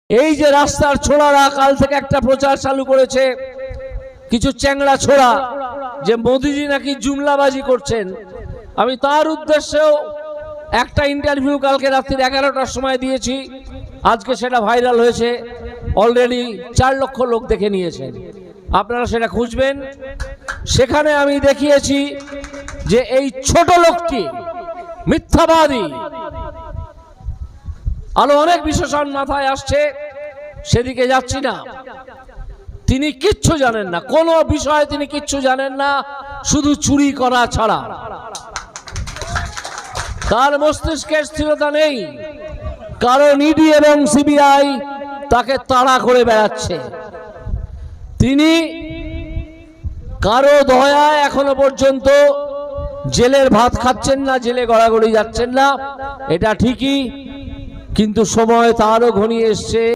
এই যে রাস্তার ছোড়ারা কাল থেকে একটা প্রচার চালু করেছে, কিছু চ্যাংড়া ছোড়া, যে মোদিজি নাকি জুমলাবাজি করছেন। আমি তার উদ্দেশ্যেও একটা ইন্টারভিউ কালকে রাত্রি 11টার সময় দিয়েছি, আজকে সেটা ভাইরাল হয়েছে, অলরেডি 4 লক্ষ লোক দেখে নিয়েছেন। আপনারা সেটা খুঁজবেন। সেখানে আমি দেখিয়েছি যে এই ছোট লোকটি মিথ্যাবাদী। আরো অনেক বিশেষণ মাথায় আসছে, সেদিকে যাচ্ছি না। তিনি কিচ্ছু জানেন না, কোনো বিষয়ে তিনি কিচ্ছু জানেন না, শুধু চুরি করা ছাড়া। তার মস্তিষ্কের স্থিরতা নেই, কারণ ইডি এবং সিবিআই তাকে তাড়া করে বেড়াচ্ছে। তিনি কারো দয়ায় এখনো পর্যন্ত জেলের ভাত খাচ্ছেন না, জেলে গড়াগড়ি যাচ্ছেন না, এটা ঠিকই, কিন্তু সময় তারও ঘনিয়ে এসছে।